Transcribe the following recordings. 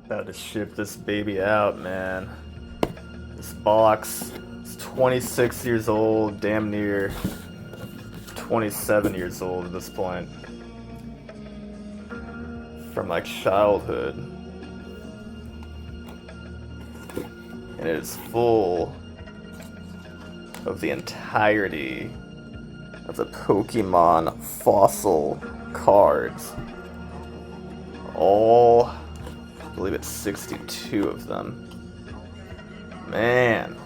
About to ship this baby out, man. This box is 26 years old, damn near 27 years old at this point. From my childhood. And it is full of the entirety of the Pokémon Fossil cards. All, I believe it's 62 of them. Man,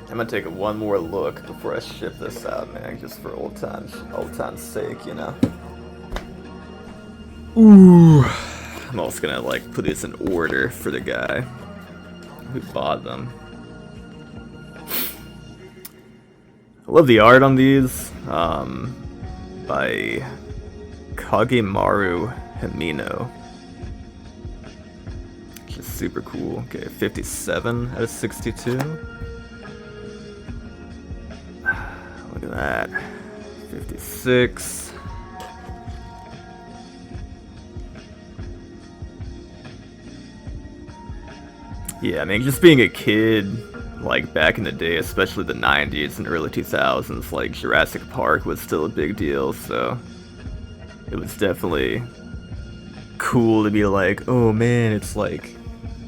I'm gonna take one more look before I ship this out, man, just for old time's sake, you know. Ooh, I'm also gonna like put these in order for the guy who bought them. I love the art on these, by Kagemaru Himino. Just super cool. Okay, 57 out of 62. Look at that. 56. Yeah, I mean, just being a kid, like back in the day, especially the 90s and early 2000s, like Jurassic Park was still a big deal, so it was definitely cool to be like, oh man, it's like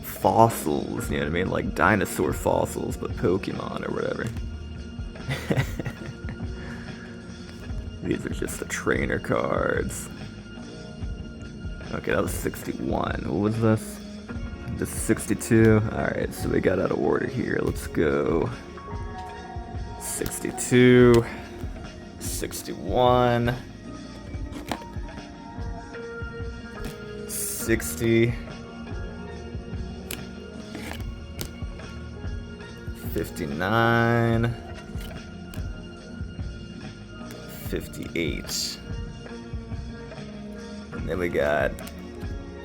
fossils, you know what I mean? Like dinosaur fossils, but Pokemon or whatever. These are just the trainer cards. Okay, that was 61. What was this? This is 62. Alright, so we got out of order here. Let's go 62, 61, 60, 59, 58. And then we got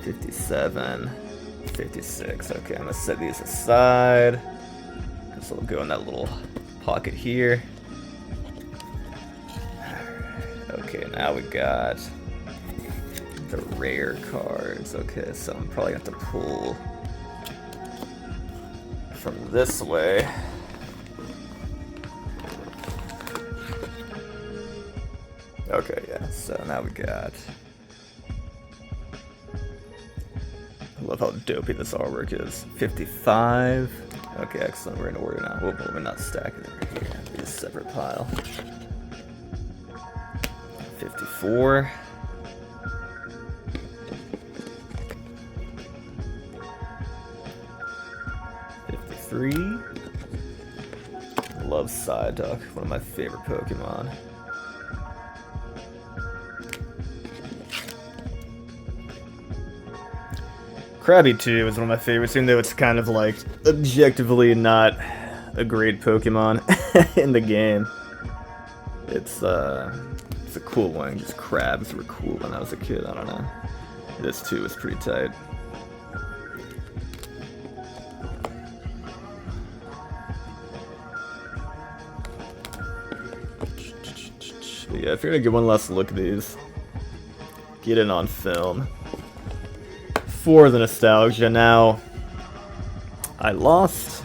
57. 56. Okay, I'm gonna set these aside. This will go in that little pocket here. Okay, now we got the rare cards. Okay, so I'm probably gonna have to pull from this way. Okay, yeah, so now we got. I love how dopey this artwork is. 55. Okay, excellent. We're in order now. Well, we're not stacking it here. Be a separate pile. 54. 53. Love Psyduck, one of my favorite Pokemon. Krabby 2 is one of my favorites, even though it's kind of like objectively not a great Pokemon in the game. It's a cool one. Just crabs were cool when I was a kid. I don't know. This too is pretty tight. But yeah, if you're gonna get one last look at these, get it on film. For the nostalgia. Now, I lost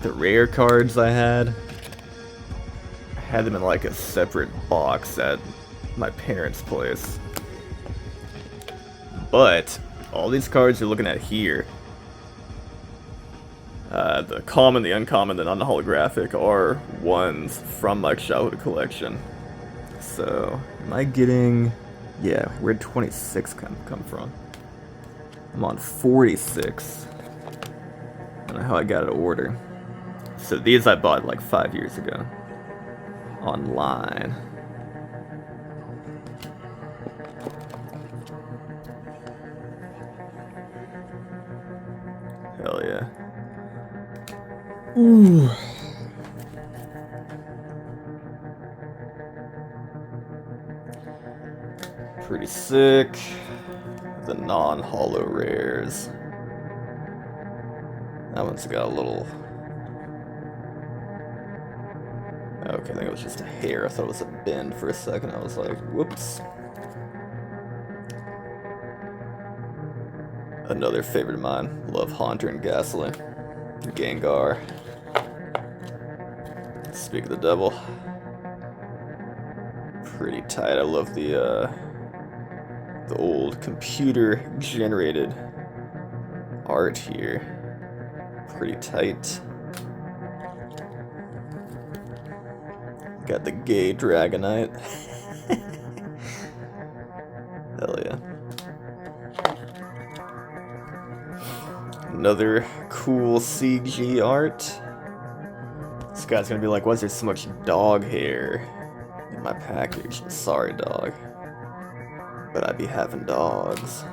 the rare cards I had. I had them in like a separate box at my parents' place. But all these cards you're looking at here, the common, the uncommon, the non-holographic, are ones from my childhood collection. So, am I getting... Yeah, where'd 26 come from? I'm on 46. I don't know how I got it order. So these I bought like 5 years ago. Online. Hell yeah. Ooh. Pretty sick. The non-holo rares. That one's got a little... Okay, I think it was just a hair. I thought it was a bend for a second. I was like, whoops. Another favorite of mine. Love Haunter and Ghastly. Gengar. Speak of the Devil. Pretty tight. I love the old computer-generated art here. Pretty tight. Got the gay Dragonite. Hell yeah. Another cool CG art. This guy's gonna be like, why is there so much dog hair in my package? Sorry, dog. But I be having dogs.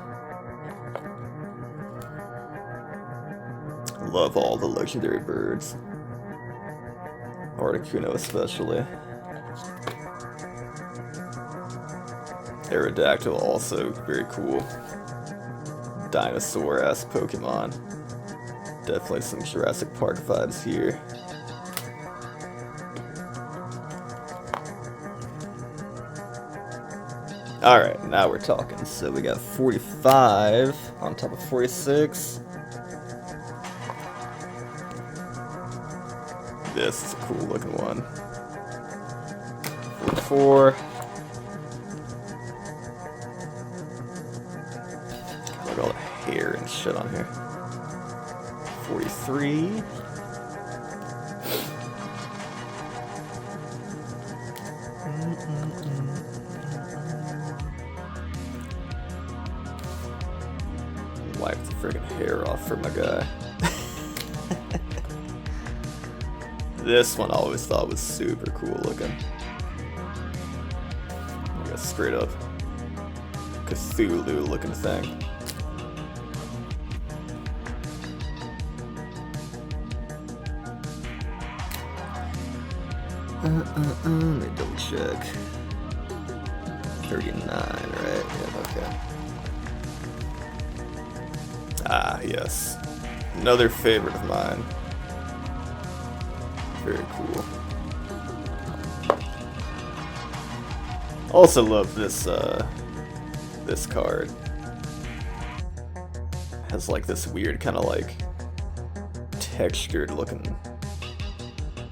Love all the legendary birds. Articuno especially. Aerodactyl also very cool. Dinosaur-ass Pokemon. Definitely some Jurassic Park vibes here. Alright, now we're talking. So we got 45 on top of 46. This is a cool looking one. 44. Look at all the hair and shit on here. 43. Wipe the friggin' hair off for my guy. This one I always thought was super cool looking. Like a straight up Cthulhu looking thing. Let me double check. 39, right? Yeah, okay. Ah, yes. Another favorite of mine. Very cool. Also love this this card. Has like this weird kind of like textured looking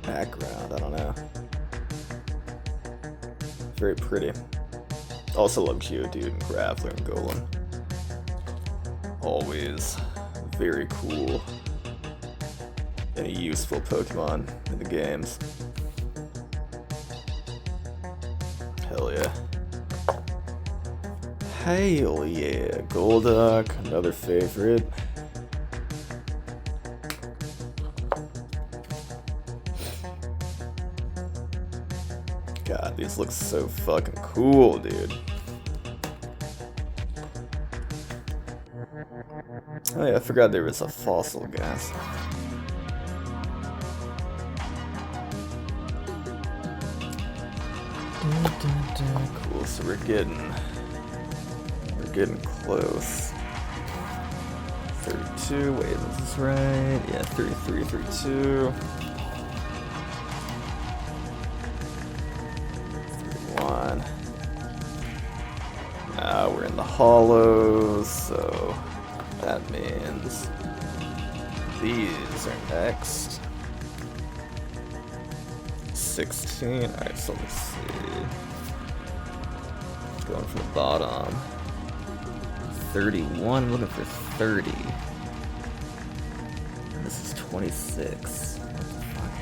background, I don't know. Very pretty. Also love Geodude and Graveler and Golem. Always very cool and a useful Pokemon in the games. Hell yeah. Hell yeah. Golduck, another favorite. God, these look so fucking cool, dude. Oh yeah, I forgot there was a fossil gas. Cool, so we're getting close. 32, wait, is this right? Yeah, 33, 32. 31. Now we're in the hollows, so that means these are next. 16. Alright, so let's see. Going from the bottom. 31. I'm looking for 30. And this is 26. What the fuck?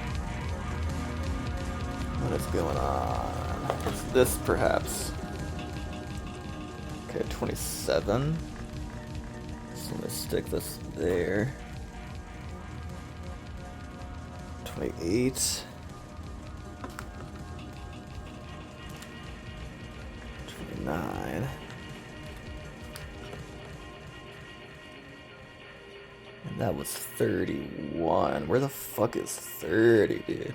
What is going on? Is this perhaps? Okay, 27. So I'm gonna stick this there. 28. 29. And that was 31. Where the fuck is 30, dude?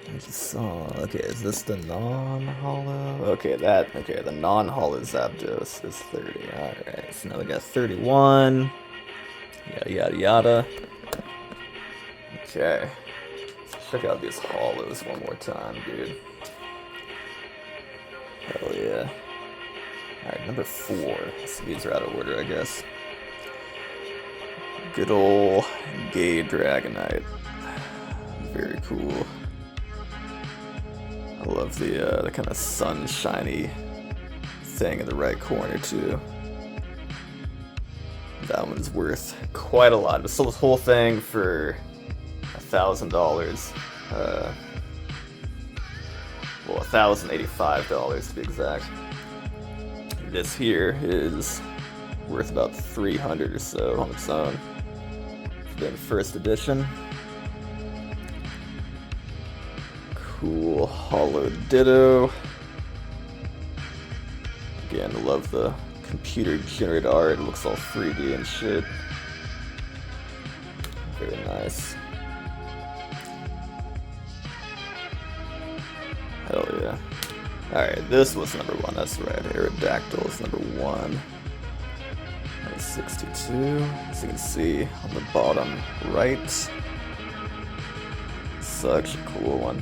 I just saw. Okay, is this the non-hollow? Okay, the non-hollow Zapdos is 30. Alright, so now we got 31. Yada yada yada. Okay. Let's check out these hollows one more time, dude. Hell yeah. Alright, number 4. So these are out of order, I guess. Good ol' gay Dragonite. Very cool. I love the kind of sunshiny thing in the right corner too. That one's worth quite a lot. I sold this whole thing for $1,000. Well, $1,085 to be exact. This here is worth about $300 or so on its own. It's been first edition. Cool hollow Ditto. Again, I love the computer generated art. It looks all 3D and shit. Very nice. Hell yeah. Alright, this was number 1, that's right. Aerodactyl is number 1. That's 62. As you can see on the bottom right. Such a cool one.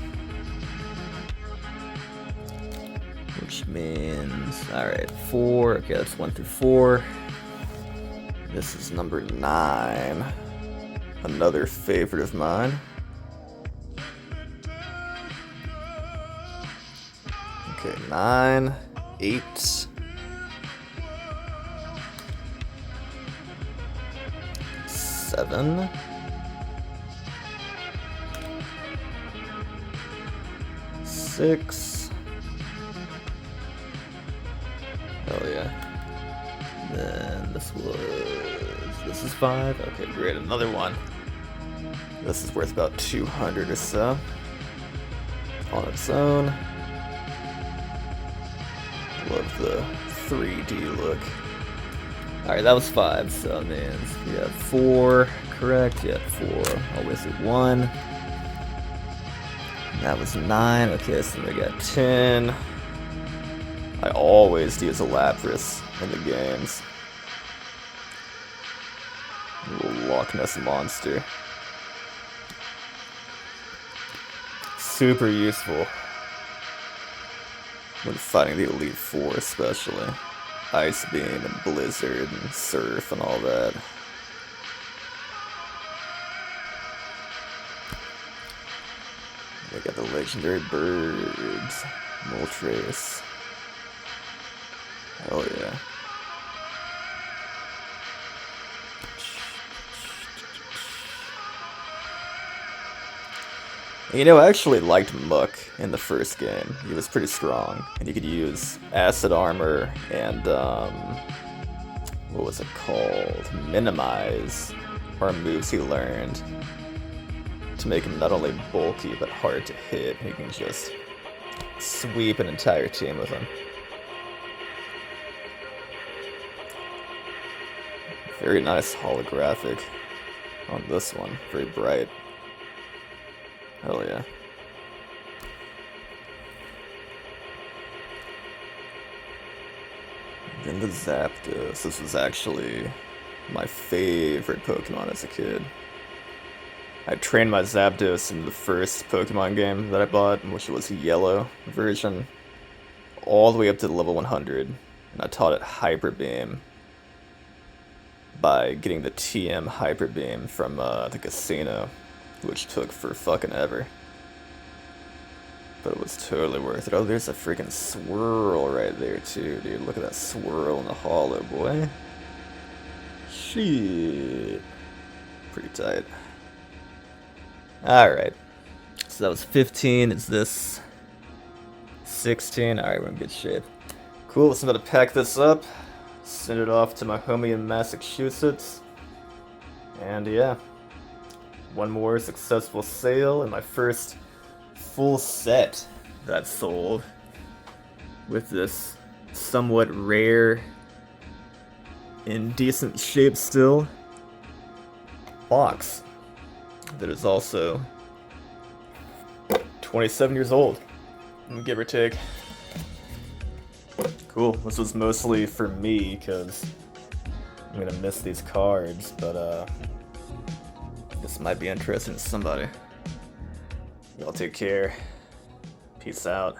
Which means, alright, 4. Okay, that's 1 through 4. This is number 9. Another favorite of mine. Okay, 9, 8. 7. 6. Hell yeah. Then this is 5. Okay, great, another one. This is worth about 200 or so on its own. Love the 3D look. Alright, that was 5, so that means we have 4, correct? Yeah, 4. Always at 1. And that was 9. Okay, so we got 10. I always use a Lapras in the games. Little Loch Ness monster. Super useful when fighting the Elite Four, especially. Ice Beam and Blizzard and Surf and all that. We got the legendary birds. Moltres. Hell yeah. You know, I actually liked Muck in the first game. He was pretty strong, and you could use Acid Armor and, what was it called? Minimize, or moves he learned to make him not only bulky, but hard to hit. You can just sweep an entire team with him. Very nice holographic on this one, very bright. Hell yeah. Then the Zapdos. This was actually my favorite Pokemon as a kid. I trained my Zapdos in the first Pokemon game that I bought, which was the yellow version, all the way up to level 100. And I taught it Hyper Beam by getting the TM Hyper Beam from the casino, which took for fucking ever. But it was totally worth it. Oh, there's a freaking swirl right there too, dude. Look at that swirl in the hollow, boy. Shit. Pretty tight. Alright. So that was 15. Is this 16? Alright, we're in good shape. Cool, so I'm gonna pack this up. Send it off to my homie in Massachusetts. And yeah. One more successful sale and my first full set that sold with this somewhat rare, in decent shape still, box that is also 27 years old, give or take. Cool, this was mostly for me because I'm gonna miss these cards, but this might be interesting to somebody. Y'all take care. Peace out.